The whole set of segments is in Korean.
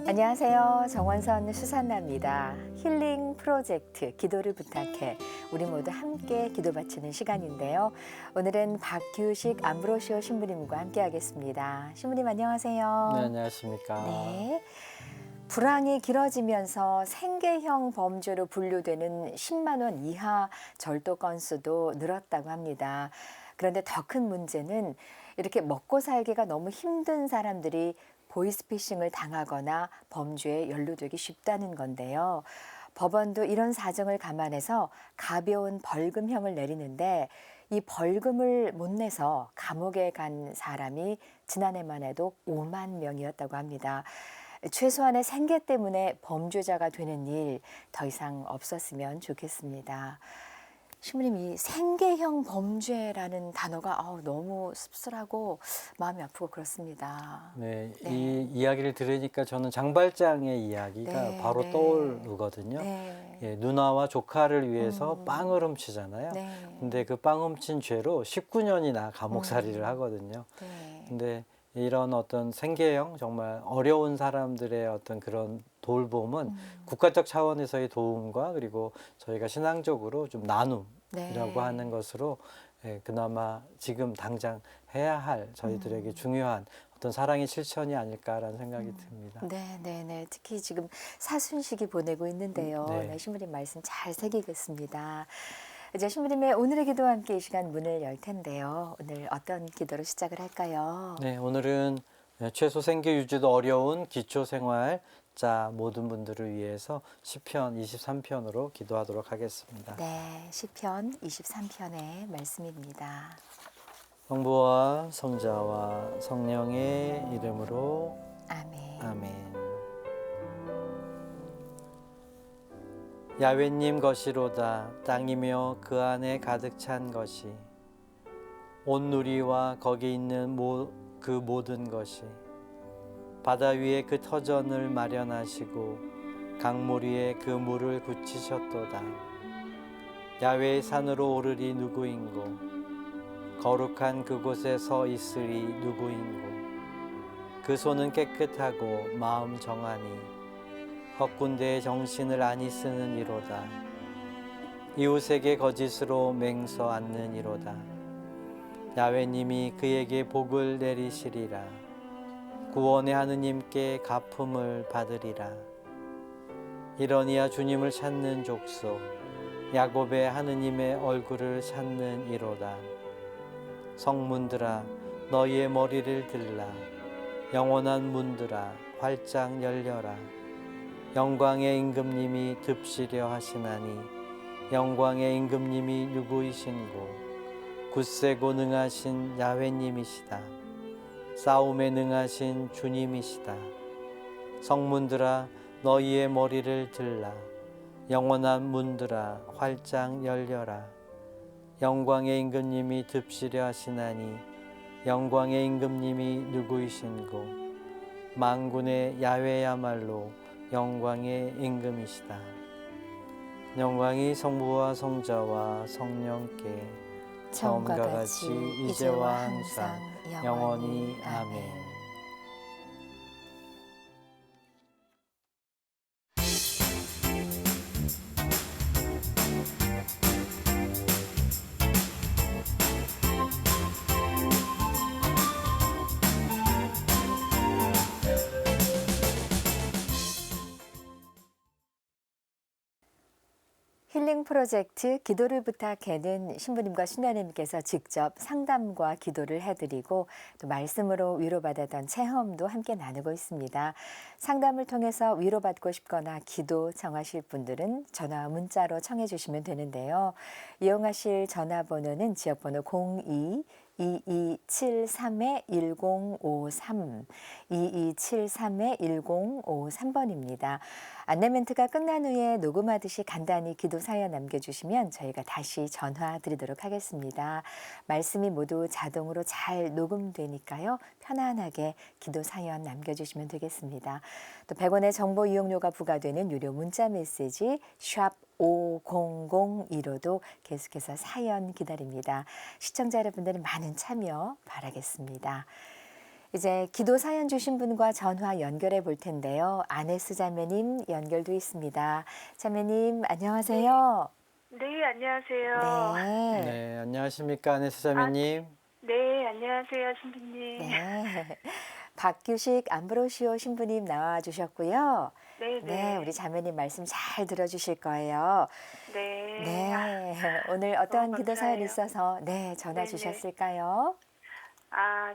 안녕하세요. 정원선 수산나입니다. 힐링 프로젝트 기도를 부탁해 우리 모두 함께 기도 바치는 시간인데요. 오늘은 박규식 암브로시오 신부님과 함께 하겠습니다. 신부님 안녕하세요. 네, 안녕하십니까. 네. 불황이 길어지면서 생계형 범죄로 분류되는 10만 원 이하 절도 건수도 늘었다고 합니다. 그런데 더 큰 문제는 이렇게 먹고 살기가 너무 힘든 사람들이 보이스피싱을 당하거나 범죄에 연루되기 쉽다는 건데요. 법원도 이런 사정을 감안해서 가벼운 벌금형을 내리는데 이 벌금을 못 내서 감옥에 간 사람이 지난해만 해도 5만 명이었다고 합니다. 최소한의 생계 때문에 범죄자가 되는 일 더 이상 없었으면 좋겠습니다. 신부님이 생계형 범죄라는 단어가 너무 씁쓸하고 마음이 아프고 그렇습니다. 네, 네. 이 이야기를 들으니까 저는 장발장의 이야기가 네, 바로 네. 떠오르거든요. 네. 예, 누나와 조카를 위해서 빵을 훔치잖아요. 네. 근데 그 빵 훔친 죄로 19년이나 감옥살이를 하거든요. 네. 근데 이런 어떤 생계형 정말 어려운 사람들의 어떤 그런 돌봄은 국가적 차원에서의 도움과 그리고 저희가 신앙적으로 좀 나눔이라고 네. 하는 것으로 그나마 지금 당장 해야 할 저희들에게 중요한 어떤 사랑의 실천이 아닐까라는 생각이 듭니다. 네. 특히 지금 사순식이 보내고 있는데요. 네. 네, 신부님 말씀 잘 새기겠습니다. 이제 신부님의 오늘의 기도와 함께 이 시간 문을 열 텐데요. 오늘 어떤 기도로 시작을 할까요? 네, 오늘은 최소 생계 유지도 어려운 기초생활자 모든 분들을 위해서 시편 23편으로 기도하도록 하겠습니다. 네, 시편 23편의 말씀입니다. 성부와 성자와 성령의 이름으로 아멘. 아멘. 야훼님 것이로다. 땅이며 그 안에 가득 찬 것이, 온 누리와 거기 있는 그 모든 것이, 바다 위에 그 터전을 마련하시고 강물 위에 그 물을 굳히셨도다. 야훼의 산으로 오르리 누구인고, 거룩한 그곳에 서 있으리 누구인고, 그 손은 깨끗하고 마음 정하니 헛군대의 정신을 아니 쓰는 이로다. 이웃에게 거짓으로 맹서 않는 이로다. 야훼님이 그에게 복을 내리시리라. 구원의 하느님께 갚음을 받으리라. 이러니야 주님을 찾는 족속, 야곱의 하느님의 얼굴을 찾는 이로다. 성문들아 너희의 머리를 들라. 영원한 문들아 활짝 열려라. 영광의 임금님이 듭시려 하시나니 영광의 임금님이 누구이신고, 굳세고 능하신 야훼님이시다. 싸움에 능하신 주님이시다. 성문들아 너희의 머리를 들라. 영원한 문들아 활짝 열려라. 영광의 임금님이 듭시려 하시나니 영광의 임금님이 누구이신고, 만군의 야훼야말로 영광의 임금이시다. 영광이 성부와 성자와 성령께 처음과 같이 이제와 항상 영원히 아멘. 힐링 프로젝트 기도를 부탁해는 신부님과 신녀님께서 직접 상담과 기도를 해드리고 또 말씀으로 위로받았던 체험도 함께 나누고 있습니다. 상담을 통해서 위로받고 싶거나 기도 정하실 분들은 전화와 문자로 청해 주시면 되는데요. 이용하실 전화번호는 지역번호 2273-1053, 2273-1053번입니다. 안내 멘트가 끝난 후에 녹음하듯이 간단히 기도 사연 남겨주시면 저희가 다시 전화 드리도록 하겠습니다. 말씀이 모두 자동으로 잘 녹음되니까요. 편안하게 기도 사연 남겨주시면 되겠습니다. 또 100원의 정보 이용료가 부과되는 유료 문자 메시지 샵 5002로도 계속해서 사연 기다립니다. 시청자 여러분들의 많은 참여 바라겠습니다. 이제 기도 사연 주신 분과 전화 연결해 볼 텐데요. 아네스 자매님 연결돼 있습니다. 자매님 안녕하세요. 네, 안녕하세요. 네. 네, 안녕하십니까, 아네스 아, 자매님. 네, 안녕하세요, 신부님. 네. 박규식 암브로시오 신부님 나와 주셨고요. 네, 네, 우리 네. 자매님 말씀 잘 들어주실 거예요. 네. 네, 오늘 어떤 너무 기도 사연 감사해요. 있어서 네, 전화 네네. 주셨을까요?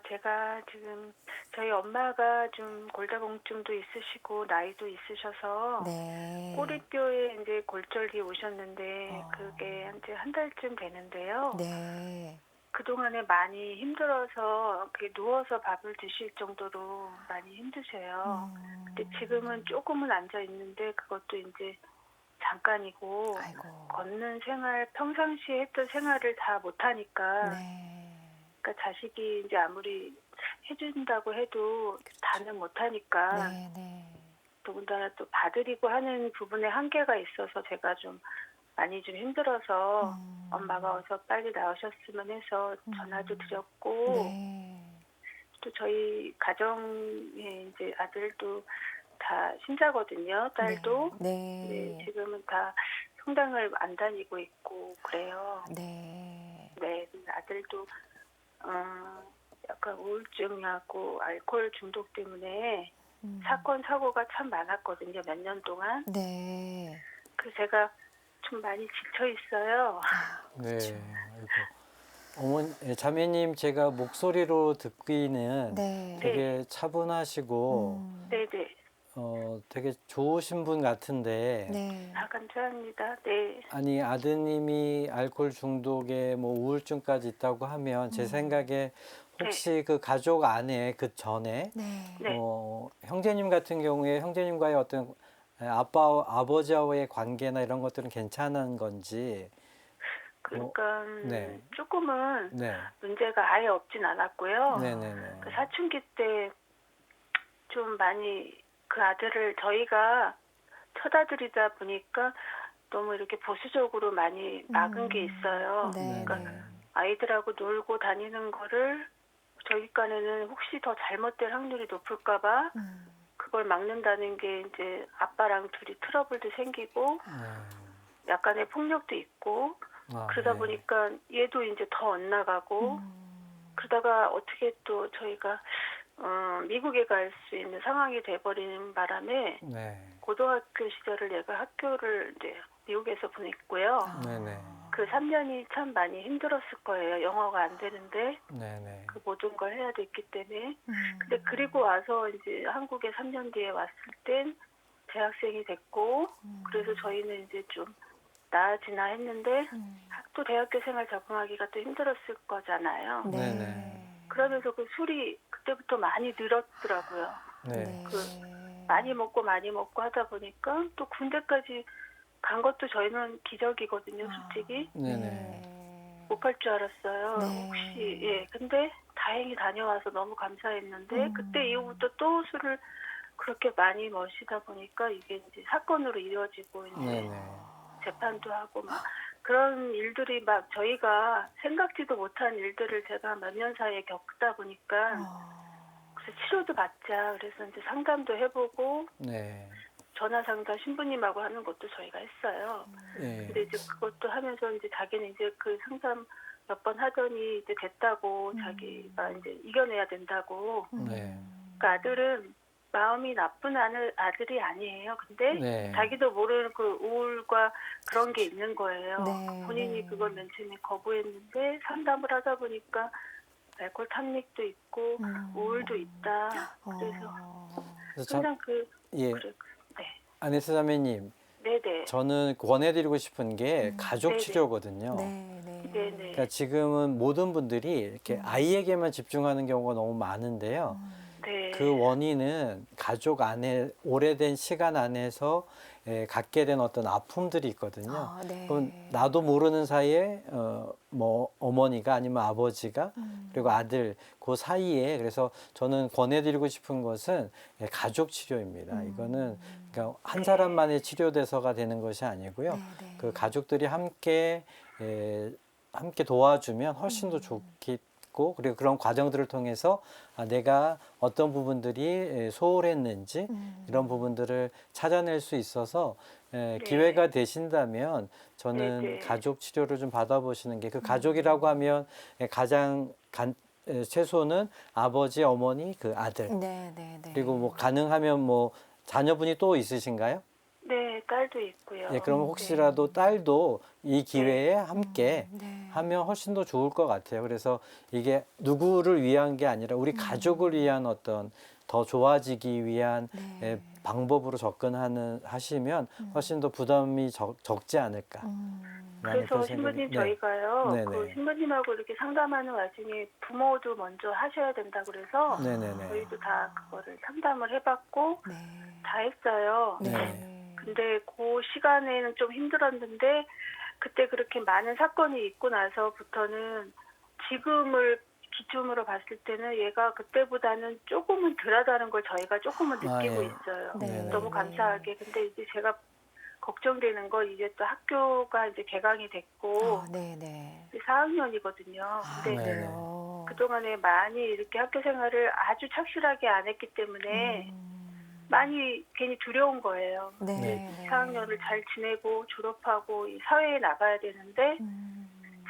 제가 지금 저희 엄마가 좀 골다공증도 있으시고 나이도 있으셔서 네. 꼬리뼈에 이제 골절이 오셨는데 어. 그게 이제 한 달쯤 되는데요. 네. 그동안에 많이 힘들어서 누워서 밥을 드실 정도로 많이 힘드세요. 근데 지금은 조금은 앉아 있는데 그것도 이제 잠깐이고 아이고. 걷는 생활, 평상시에 했던 생활을 다 못하니까 네. 그러니까 자식이 이제 아무리 해준다고 해도 다는 못하니까 네, 네. 더군다나 또 봐드리고 하는 부분에 한계가 있어서 제가 좀 많이 좀 힘들어서 엄마가 어서 빨리 나오셨으면 해서 전화도 드렸고 네. 또 저희 가정에 이제 아들도 다 신자거든요. 딸도. 네. 네, 지금은 다 성당을 안 다니고 있고 그래요. 네. 네, 근데 아들도 약간 우울증하고 알코올 중독 때문에 사건 사고가 참 많았거든요. 몇 년 동안. 네. 그래서 제가 좀 많이 지쳐 있어요. 네, 아이고. 자매님, 제가 목소리로 듣기는 네. 되게 차분하시고, 네네. 되게 좋으신 분 같은데, 네. 감사합니다. 네. 아니, 아드님이 알코올 중독에 뭐 우울증까지 있다고 하면 제 생각에 혹시 그 가족 안에 그 전에 네. 네. 형제님 같은 경우에 형제님과의 어떤 아버지와의 관계나 이런 것들은 괜찮은 건지. 그러니까 네. 조금은 네. 문제가 아예 없진 않았고요. 네네네. 그 사춘기 때 좀 많이 그 아들을 저희가 쳐다드리다 보니까 너무 이렇게 보수적으로 많이 막은 게 있어요. 네. 그러니까 네. 아이들하고 놀고 다니는 거를 저희 간에는 혹시 더 잘못될 확률이 높을까봐 그걸 막는다는 게 이제 아빠랑 둘이 트러블도 생기고 약간의 폭력도 있고 그러다 네. 보니까 얘도 이제 더 엇나가고 그러다가 어떻게 또 저희가 미국에 갈 수 있는 상황이 돼버리는 바람에 네. 고등학교 시절을 얘가 학교를 이제 미국에서 보냈고요. 네네. 그 3년이 참 많이 힘들었을 거예요. 영어가 안 되는데 네네. 그 모든 걸 해야 됐기 때문에. 근데 그리고 와서 이제 한국에 3년 뒤에 왔을 땐 대학생이 됐고 그래서 저희는 이제 좀 나아지나 했는데 또 대학교 생활 적응하기가 또 힘들었을 거잖아요. 네네. 그러면서 그 술이 그때부터 많이 늘었더라고요. 네. 많이 먹고 하다 보니까 또 군대까지 간 것도 저희는 기적이거든요, 솔직히. 네네. 못 갈 줄 알았어요. 네. 혹시, 예. 근데 다행히 다녀와서 너무 감사했는데, 그때 이후부터 또 술을 그렇게 많이 마시다 보니까 이게 이제 사건으로 이어지고, 이제 네네. 재판도 하고 막 그런 일들이 막 저희가 생각지도 못한 일들을 제가 몇 년 사이에 겪다 보니까 그래서 치료도 받자. 그래서 이제 상담도 해보고, 네. 전화 상담 신부님하고 하는 것도 저희가 했어요. 예. 근데 이제 그것도 하면서 이제 자기는 이제 그 상담 몇 번 하더니 이제 됐다고 자기가 이제 이겨내야 된다고. 네. 그 아들은 마음이 나쁜 아들이 아니에요. 근데 네. 자기도 모르는 그 우울과 그런 게 있는 거예요. 네. 본인이 그걸 맨 처음에 거부했는데 상담을 하다 보니까 알코올 탐닉도 있고 우울도 있다. 그래서 그래서 항상 예. 그래. 네. 아네스 자매님, 네네. 저는 권해드리고 싶은 게 가족 네네. 치료거든요. 네네. 그러니까 지금은 모든 분들이 이렇게 아이에게만 집중하는 경우가 너무 많은데요. 네. 그 원인은 가족 안에 오래된 시간 안에서 갖게 된 어떤 아픔들이 있거든요. 네. 그럼 나도 모르는 사이에 뭐 어머니가 아니면 아버지가 그리고 아들 그 사이에 그래서 저는 권해드리고 싶은 것은 가족 치료입니다. 이거는 그러니까 한 사람만의 치료대서가 되는 것이 아니고요. 그 가족들이 함께 도와주면 훨씬 더 좋기 있고 그리고 그런 과정들을 통해서 내가 어떤 부분들이 소홀했는지 이런 부분들을 찾아낼 수 있어서 기회가 되신다면 저는 네. 가족 치료를 좀 받아보시는 게 그 가족이라고 하면 가장 최소는 아버지, 어머니, 그 아들 네, 네, 네. 그리고 뭐 가능하면 뭐 자녀분이 또 있으신가요? 네, 딸도 있고요. 예, 그러면 혹시라도 딸도 이 기회에 함께 네. 하면 훨씬 더 좋을 것 같아요. 그래서 이게 누구를 위한 게 아니라 우리 가족을 위한 어떤 더 좋아지기 위한 네. 방법으로 하시면 훨씬 더 부담이 적지 않을까. 라는 그래서 그런 생각이- 신부님 네. 저희가요. 네네. 그 신부님하고 이렇게 상담하는 와중에 부모도 먼저 하셔야 된다 그래서 네네네. 저희도 다 그거를 상담을 해봤고 네. 다 했어요. 네. 근데 그 시간에는 좀 힘들었는데 그때 그렇게 많은 사건이 있고 나서부터는 지금을 기준으로 봤을 때는 얘가 그때보다는 조금은 덜하다는 걸 저희가 조금은 느끼고 예. 있어요. 네. 너무 감사하게. 근데 이제 제가 걱정되는 건 이제 또 학교가 이제 개강이 됐고 네, 네. 4학년이거든요. 근데 네. 그래요. 그동안에 많이 이렇게 학교 생활을 아주 착실하게 안 했기 때문에 많이 괜히 두려운 거예요. 네, 이제 네. 4학년을 잘 지내고 졸업하고 이 사회에 나가야 되는데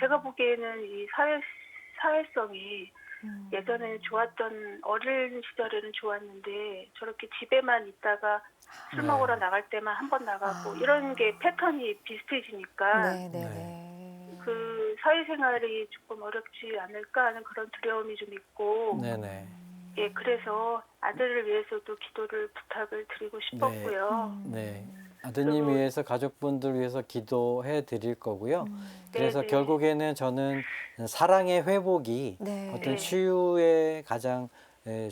제가 보기에는 이 사회성이 예전에 좋았던 어린 시절에는 좋았는데 저렇게 집에만 있다가 술 네. 먹으러 나갈 때만 한 번 나가고 이런 게 패턴이 비슷해지니까 네, 네, 네. 그 사회생활이 조금 어렵지 않을까 하는 그런 두려움이 좀 있고 네네. 예 그래서 아들을 위해서도 기도를 부탁을 드리고 싶었고요. 네. 아드님 그리고- 위해서 가족분들 위해서 기도해 드릴 거고요. 그래서 네네. 결국에는 저는 사랑의 회복이 네. 어떤 네. 치유에 가장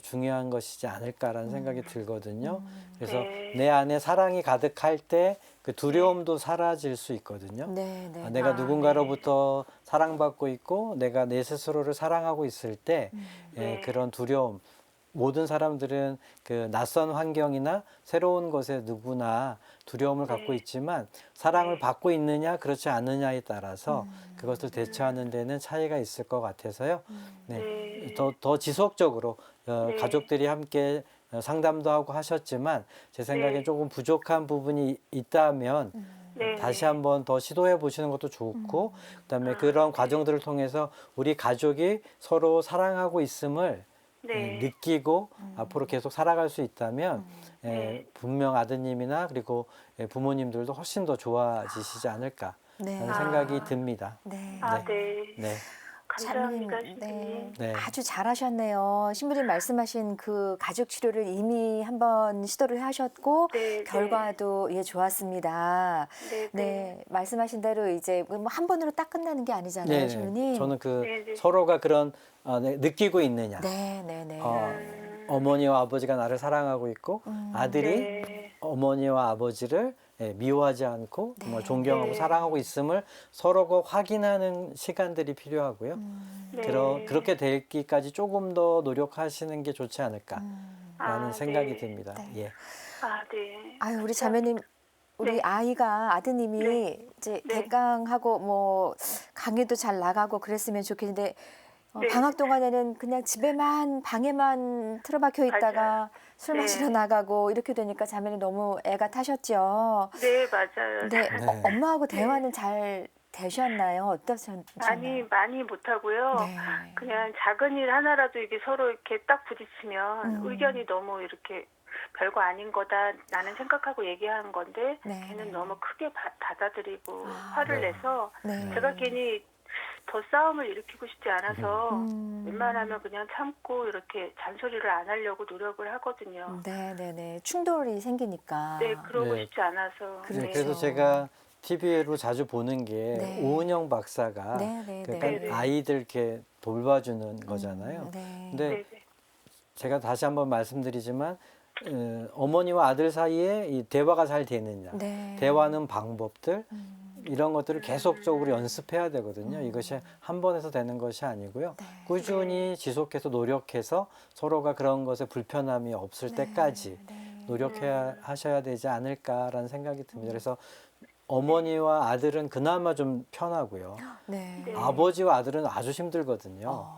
중요한 것이지 않을까라는 생각이 들거든요. 그래서 네. 내 안에 사랑이 가득할 때 그 두려움도 사라질 수 있거든요. 네, 네. 내가 아, 누군가로부터 사랑받고 있고 내가 내 스스로를 사랑하고 있을 때 네. 그런 두려움 모든 사람들은 그 낯선 환경이나 새로운 것에 누구나 두려움을 갖고 있지만 사랑을 네. 받고 있느냐 그렇지 않느냐에 따라서 그것을 대처하는 데는 차이가 있을 것 같아서 네. 네. 더 지속적으로 네. 가족들이 함께 상담도 하고 하셨지만 제 생각엔 네. 조금 부족한 부분이 있다면 네. 다시 한번 더 시도해 보시는 것도 좋고 그다음에 그런 과정들을 통해서 우리 가족이 서로 사랑하고 있음을 네. 느끼고 앞으로 계속 살아갈 수 있다면 네. 분명 아드님이나 그리고 부모님들도 훨씬 더 좋아지시지 않을까라는 네. 생각이 듭니다. 네. 아, 네. 네. 감사합니다, 장모님, 네. 신부님. 네. 아주 잘하셨네요. 신부님 말씀하신 그 가족 치료를 이미 한번 시도를 하셨고 네, 결과도 예 좋았습니다. 네, 네, 말씀하신 대로 이제 뭐 한 번으로 딱 끝나는 게 아니잖아요, 네. 신부님. 저는 그 네, 네. 서로가 그런 느끼고 있느냐. 네, 네, 네. 어머니와 아버지가 나를 사랑하고 있고 아들이 네. 어머니와 아버지를 미워하지 않고 정말 존경하고 네. 사랑하고 있음을 서로가 확인하는 시간들이 필요하고요. 네. 그렇게 되기까지 조금 더 노력하시는 게 좋지 않을까라는 아, 생각이 네. 듭니다. 네. 예. 아, 네. 아유, 우리 자매님, 우리 네. 아이가 아드님이 네. 이제 네. 개강하고 뭐 강의도 잘 나가고 그랬으면 좋겠는데 네. 방학 동안에는 그냥 집에만 방에만 틀어박혀 있다가 맞아요. 술 네. 마시러 나가고 이렇게 되니까 자매님 너무 애가 타셨죠. 네, 맞아요. 근데 네. 엄마하고 대화는 잘 되셨나요? 어떠셨나요? 많이 못하고요. 네. 그냥 작은 일 하나라도 이게 서로 이렇게 딱 부딪히면 의견이 너무 이렇게 별거 아닌 거다 나는 생각하고 얘기하는 건데 네, 걔는 네. 너무 크게 받아들이고 화를 네. 내서 네. 제가 괜히 더 싸움을 일으키고 싶지 않아서 웬만하면 그냥 참고 이렇게 잔소리를 안 하려고 노력을 하거든요. 네네네. 충돌이 생기니까. 네, 그러고 네. 싶지 않아서. 그렇죠. 네, 그래서 제가 TV로 자주 보는 게 네. 오은영 박사가 네, 네, 그러니까 네. 아이들 이렇게 돌봐주는 거잖아요. 네. 근데 네, 네. 제가 다시 한번 말씀드리지만 어머니와 아들 사이에 이 대화가 잘 되느냐, 네. 대화하는 방법들 이런 것들을 계속적으로 연습해야 되거든요. 이것이 한 번에서 되는 것이 아니고요. 네. 꾸준히 지속해서 노력해서 서로가 그런 것에 불편함이 없을 때까지 네. 노력해야 하셔야 되지 않을까라는 생각이 듭니다. 그래서 어머니와 아들은 그나마 좀 편하고요. 네. 네. 아버지와 아들은 아주 힘들거든요.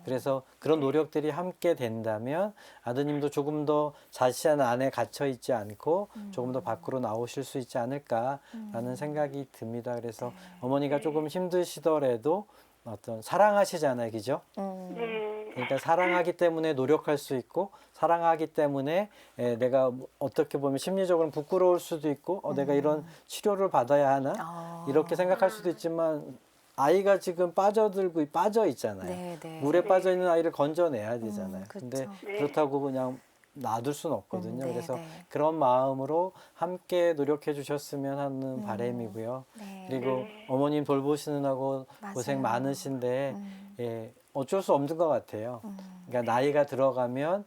그래서 그런 노력들이 함께 된다면 아드님도 조금 더 자신 안에 갇혀 있지 않고 조금 더 밖으로 나오실 수 있지 않을까라는 생각이 듭니다. 그래서 어머니가 조금 힘드시더라도 어떤 사랑하시잖아요, 그죠? 네. 그러니까 사랑하기 때문에 노력할 수 있고 사랑하기 때문에 내가 어떻게 보면 심리적으로 부끄러울 수도 있고 내가 이런 치료를 받아야 하나 이렇게 생각할 수도 있지만 아이가 지금 빠져 있잖아요. 네, 네. 물에 빠져 있는 아이를 건져내야 되잖아요. 그렇죠. 근데 네. 그렇다고 그냥 놔둘 수는 없거든요. 네, 그래서 네. 그런 마음으로 함께 노력해 주셨으면 하는 바람이고요. 네. 그리고 네. 어머님 돌보시느라고 맞아요. 고생 많으신데 어쩔 수 없는 것 같아요. 그러니까 나이가 들어가면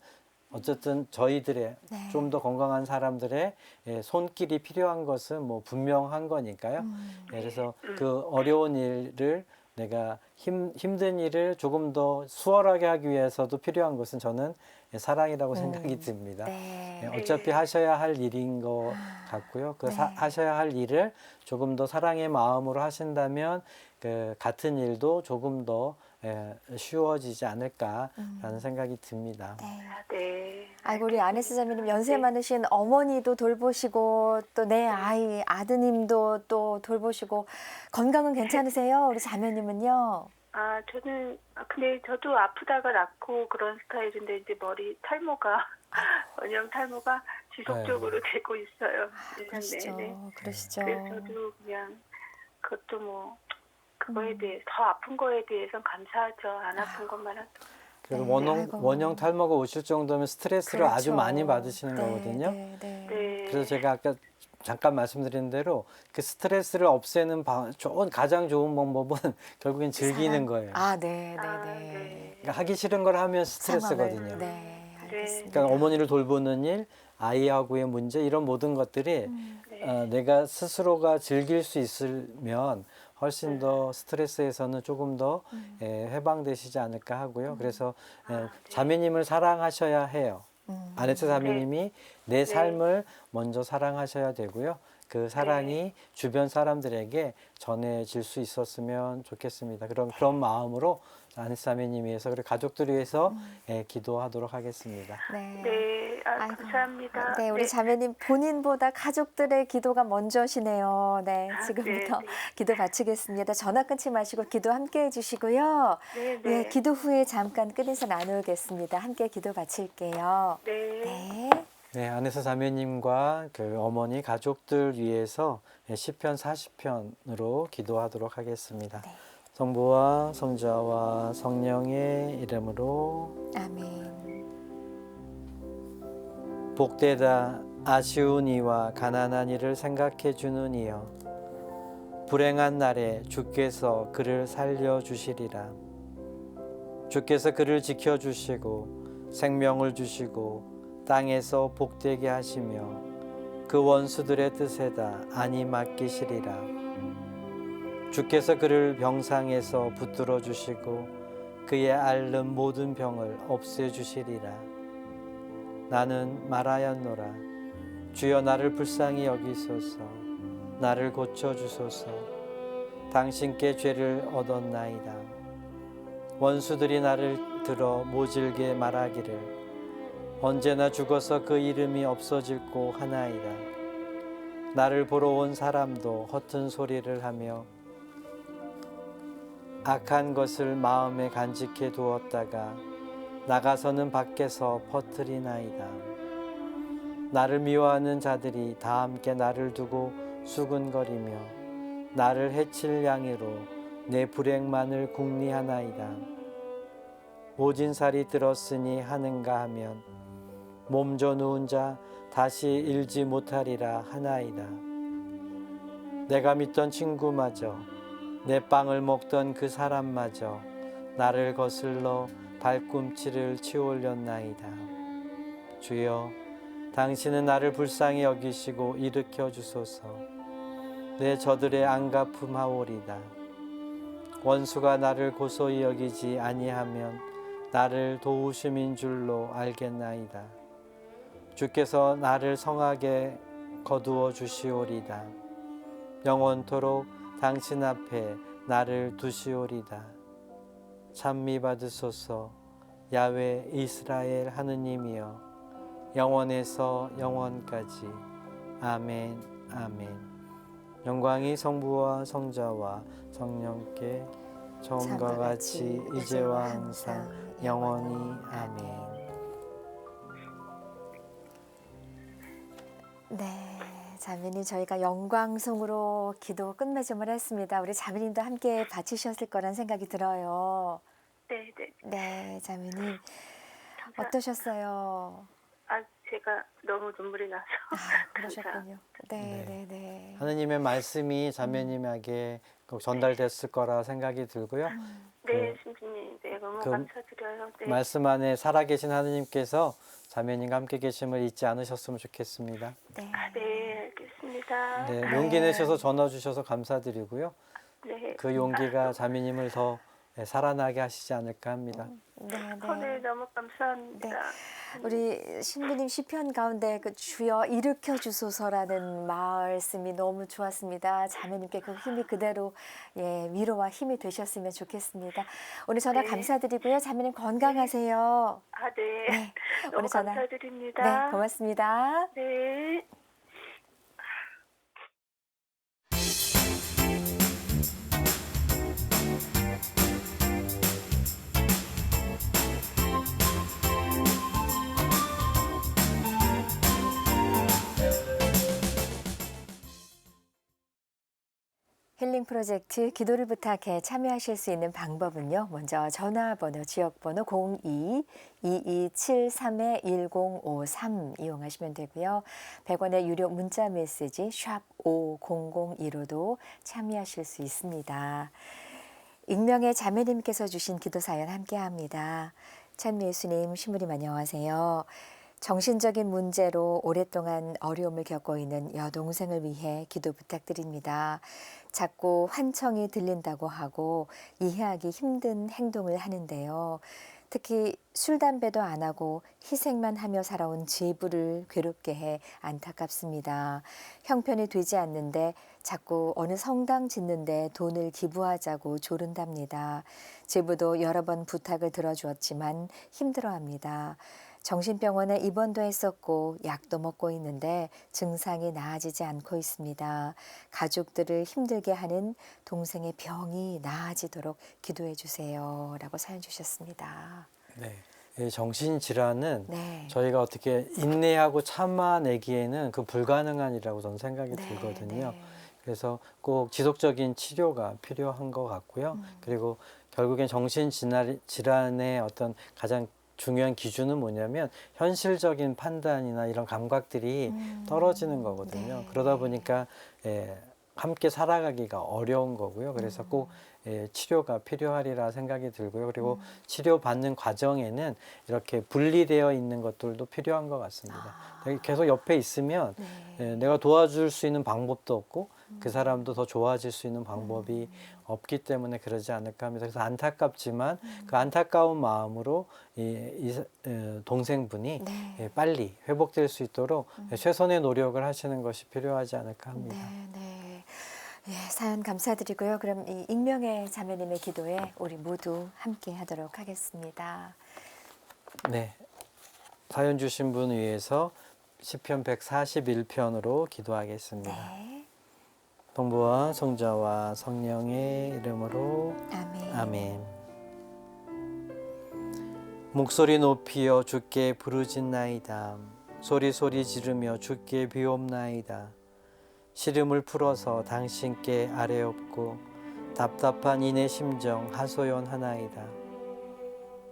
어쨌든 저희들의 네. 좀 더 건강한 사람들의 손길이 필요한 것은 뭐 분명한 거니까요. 그래서 그 어려운 일을 내가 힘든 일을 조금 더 수월하게 하기 위해서도 필요한 것은 저는 사랑이라고 생각이 듭니다. 네. 어차피 하셔야 할 일인 것 같고요. 그 네. 하셔야 할 일을 조금 더 사랑의 마음으로 하신다면 그 같은 일도 조금 더 쉬워지지 않을까라는 생각이 듭니다. 네. 네. 아이고 우리 아네스 자매님 연세 많으신 어머니도 돌보시고 또 내 아이 아드님도 또 돌보시고 건강은 괜찮으세요? 우리 자매님은요? 근데 저도 아프다가 낫고 그런 스타일인데 이제 머리 탈모가, 원형 탈모가 지속적으로 되고 있어요. 1년 그러시죠. 내내. 그러시죠. 그래서 저도 그냥 그것도 뭐, 그거에 대해, 더 아픈 거에 대해서는 감사하죠. 안 아픈 것만 하죠. 그래서 네, 아이고. 원형 탈모가 오실 정도면 스트레스를 아주 그렇죠. 많이 받으시는 네, 거거든요. 네, 네. 네. 그래서 제가 아까 잠깐 말씀드린 대로 그 스트레스를 없애는 가장 좋은 방법은 결국엔 즐기는 사랑. 거예요. 아, 네, 네, 아, 네. 네. 그러니까 하기 싫은 걸 하면 스트레스거든요. 상황을, 네, 알겠습니다. 그러니까 어머니를 돌보는 일, 아이하고의 문제 이런 모든 것들이 내가 스스로가 즐길 수 있으면 훨씬 더 스트레스에서는 조금 더 해방되시지 않을까 하고요. 그래서 자매님을 사랑하셔야 해요. 아네트 자매님이 내 삶을 먼저 사랑하셔야 되고요. 그 사랑이 주변 사람들에게 전해질 수 있었으면 좋겠습니다. 그런 마음으로 아네트 자매님 위해서 그리고 가족들 위해서 기도하도록 하겠습니다. 네. 네. 아이고. 감사합니다. 네, 우리 자매님 본인보다 가족들의 기도가 먼저시네요. 네, 지금부터 네. 기도 바치겠습니다. 전화 끊지 마시고 기도 함께 해주시고요. 네, 네, 네. 기도 후에 잠깐 끊어서 나누겠습니다. 함께 기도 바칠게요. 네. 네. 네, 아네스 자매님과 그 어머니 가족들 위해서 시편 40편으로 기도하도록 하겠습니다. 네. 성부와 성자와 성령의 이름으로 아멘. 복되다 아쉬운 이와 가난한 이를 생각해 주는 이여 불행한 날에 주께서 그를 살려 주시리라. 주께서 그를 지켜 주시고 생명을 주시고 땅에서 복되게 하시며 그 원수들의 뜻에다 안이 맡기시리라. 주께서 그를 병상에서 붙들어 주시고 그의 앓는 모든 병을 없애 주시리라. 나는 말하였노라. 주여 나를 불쌍히 여기소서. 나를 고쳐 주소서. 당신께 죄를 얻었나이다. 원수들이 나를 들어 모질게 말하기를 언제나 죽어서 그 이름이 없어질고 하나이다. 나를 보러 온 사람도 허튼 소리를 하며 악한 것을 마음에 간직해 두었다가 나가서는 밖에서 퍼뜨리나이다. 나를 미워하는 자들이 다 함께 나를 두고 수군거리며 나를 해칠 양으로 내 불행만을 궁리하나이다. 모진살이 들었으니 하는가 하면 몸져 누운 자 다시 일지 못하리라 하나이다. 내가 믿던 친구마저 내 빵을 먹던 그 사람마저 나를 거슬러 발꿈치를 치올렸나이다. 주여 당신은 나를 불쌍히 여기시고 일으켜 주소서. 내 저들의 안갚음하오리다. 원수가 나를 고소히 여기지 아니하면 나를 도우심인 줄로 알겠나이다. 주께서 나를 성하게 거두어 주시오리다. 영원토록 당신 앞에 나를 두시오리다. 찬미 받으소서. 야훼 이스라엘 하느님이여 영원에서 영원까지. 아멘 아멘. 영광이 성부와 성자와 성령께 처음과 같이 이제와 항상 영원히. 아멘. 네, 자매님 저희가 영광송으로 기도 끝맺음을 했습니다. 우리 자매님도 함께 바치셨을 거란 생각이 들어요. 네, 네. 네, 자매님 감사. 어떠셨어요? 제가 너무 눈물이 나서. 그러셨군요. 네, 네. 네, 네. 하느님의 말씀이 자매님에게 꼭 전달됐을 거라 생각이 들고요. 네, 신부님, 네, 너무 그 감사드려요. 네. 말씀 안에 살아계신 하느님께서 자매님과 함께 계심을 잊지 않으셨으면 좋겠습니다. 네. 네, 알겠습니다. 네, 용기 내셔서 전화 주셔서 감사드리고요. 네. 그 용기가 자매님을 더 살아나게 하시지 않을까 합니다. 네, 네, 너무 감사합니다. 네. 우리 신부님 시편 가운데 그 주여 일으켜 주소서라는 말씀이 너무 좋았습니다. 자매님께 그 힘이 그대로 위로와 힘이 되셨으면 좋겠습니다. 오늘 전화 네. 감사드리고요. 자매님 건강하세요. 네. 네. 너무 오늘 전화 감사드립니다. 네, 고맙습니다. 네. 힐링 프로젝트 기도를 부탁해 참여하실 수 있는 방법은요. 먼저 전화번호, 지역번호 02-2273-1053 이용하시면 되고요. 100원의 유료 문자 메시지 샵 5002로도 참여하실 수 있습니다. 익명의 자매님께서 주신 기도 사연 함께합니다. 찬미 예수님, 신부님 안녕하세요. 정신적인 문제로 오랫동안 어려움을 겪고 있는 여동생을 위해 기도 부탁드립니다. 자꾸 환청이 들린다고 하고 이해하기 힘든 행동을 하는데요. 특히 술, 담배도 안 하고 희생만 하며 살아온 제부를 괴롭게 해 안타깝습니다. 형편이 되지 않는데 자꾸 어느 성당 짓는데 돈을 기부하자고 조른답니다. 제부도 여러 번 부탁을 들어주었지만 힘들어합니다. 정신병원에 입원도 했었고 약도 먹고 있는데 증상이 나아지지 않고 있습니다. 가족들을 힘들게 하는 동생의 병이 나아지도록 기도해 주세요. 라고 사연 주셨습니다. 네. 이 정신질환은 네. 저희가 어떻게 인내하고 참아내기에는 그 불가능한 일이라고 저는 생각이 네, 들거든요. 네. 그래서 꼭 지속적인 치료가 필요한 것 같고요. 그리고 결국엔 정신질환의 어떤 가장 중요한 기준은 뭐냐면 현실적인 판단이나 이런 감각들이 떨어지는 거거든요. 네. 그러다 보니까 함께 살아가기가 어려운 거고요. 그래서 꼭 치료가 필요하리라 생각이 들고요. 그리고 치료받는 과정에는 이렇게 분리되어 있는 것들도 필요한 것 같습니다. 계속 옆에 있으면 내가 도와줄 수 있는 방법도 없고 그 사람도 더 좋아질 수 있는 방법이 없기 때문에 그러지 않을까 합니다. 그래서 안타깝지만 그 안타까운 마음으로 이 동생분이 네. 빨리 회복될 수 있도록 최선의 노력을 하시는 것이 필요하지 않을까 합니다. 네, 네. 예, 사연 감사드리고요. 그럼 이 익명의 자매님의 기도에 우리 모두 함께 하도록 하겠습니다. 네. 사연 주신 분 위해서 시편 141편으로 기도하겠습니다. 네. 성부와 성자와 성령의 이름으로 아멘. 아멘. 목소리 높이여 주께 부르짖나이다. 소리 지르며 주께 비옵나이다. 시름을 풀어서 당신께 아뢰옵고 답답한 이내 심정 하소연하나이다.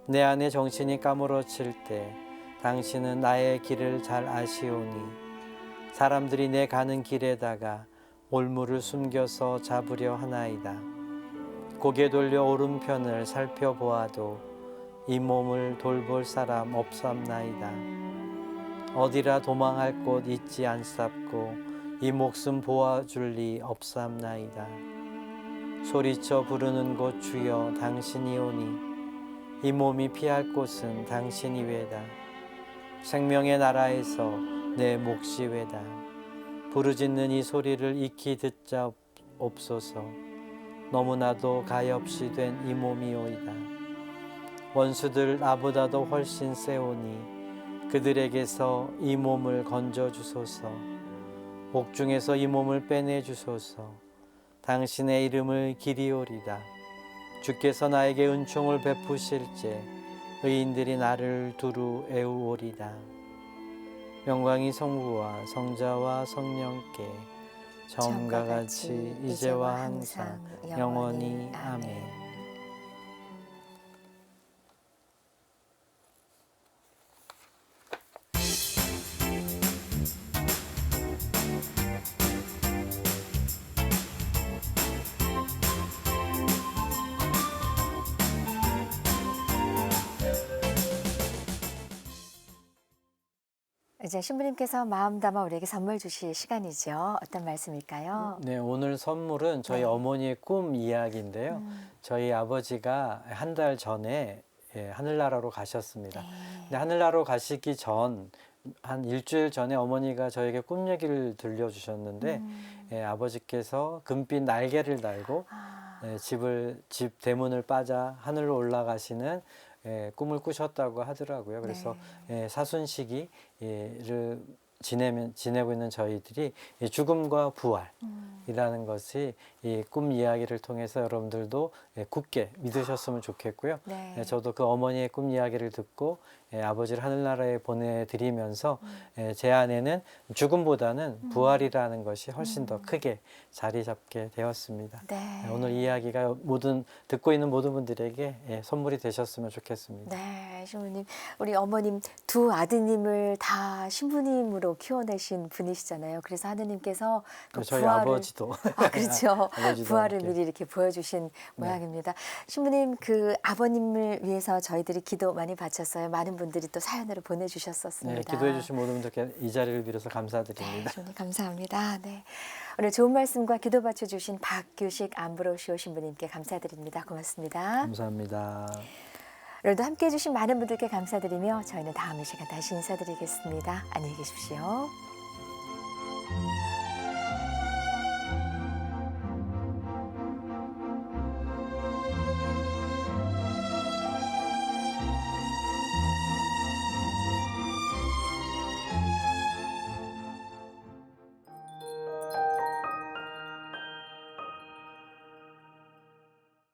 내 안에 정신이 까무러칠 때 당신은 나의 길을 잘 아시오니 사람들이 내 가는 길에다가 올무를 숨겨서 잡으려 하나이다. 고개 돌려 오른편을 살펴보아도 이 몸을 돌볼 사람 없삼나이다. 어디라 도망할 곳 있지 않sap고 이 목숨 보아줄 리 없삼나이다. 소리쳐 부르는 곳 주여 당신이오니 이 몸이 피할 곳은 당신이 외다. 생명의 나라에서 내 몫이 외다. 부르짖는 이 소리를 익히 듣자 없소서. 너무나도 가엾이 된 이 몸이오이다. 원수들 나보다도 훨씬 세오니 그들에게서 이 몸을 건져 주소서. 옥중에서 이 몸을 빼내 주소서. 당신의 이름을 기리오리다. 주께서 나에게 은총을 베푸실제 의인들이 나를 두루 애우오리다. 영광이 성부와 성자와 성령께 처음과 같이 이제와 항상 영원히 아멘. 이제 신부님께서 마음 담아 우리에게 선물 주실 시간이죠. 어떤 말씀일까요? 네, 오늘 선물은 저희 네. 어머니의 꿈 이야기인데요. 저희 아버지가 한 달 전에 하늘나라로 가셨습니다. 네. 근데 하늘나라로 가시기 전 한 일주일 전에 어머니가 저에게 꿈 얘기를 들려주셨는데 아버지께서 금빛 날개를 달고 아, 집 대문을 빠져 하늘로 올라가시는 꿈을 꾸셨다고 하더라고요. 그래서 사순시기를 지내고 있는 저희들이 이 죽음과 부활이라는 것이 이 꿈 이야기를 통해서 여러분들도 굳게 믿으셨으면 좋겠고요. 네. 저도 그 어머니의 꿈 이야기를 듣고 아버지를 하늘나라에 보내드리면서 제 안에는 죽음보다는 부활이라는 것이 훨씬 더 크게 자리 잡게 되었습니다. 네. 오늘 이야기가 듣고 있는 모든 분들에게 선물이 되셨으면 좋겠습니다. 네, 신부님, 우리 어머님 두 아드님을 다 신부님으로 키워내신 분이시잖아요. 그래서 하느님께서 그 저희 부활을 아버지도 그렇죠. 아버지도 부활을 함께. 미리 이렇게 보여주신 모양입니다. 신부님, 그 아버님을 위해서 저희들이 기도 많이 바쳤어요. 많은 분들이 또 사연으로 보내주셨었습니다. 네, 기도해 주신 모든 분들께 이 자리를 빌어서 네, 감사드립니다. 주님 감사합니다. 네, 오늘 좋은 말씀과 기도 바쳐주신 박규식 암브로시오 신부님께 감사드립니다. 고맙습니다. 감사합니다. 오늘도 함께해 주신 많은 분들께 감사드리며 저희는 다음 이 시간 다시 인사드리겠습니다. 안녕히 계십시오.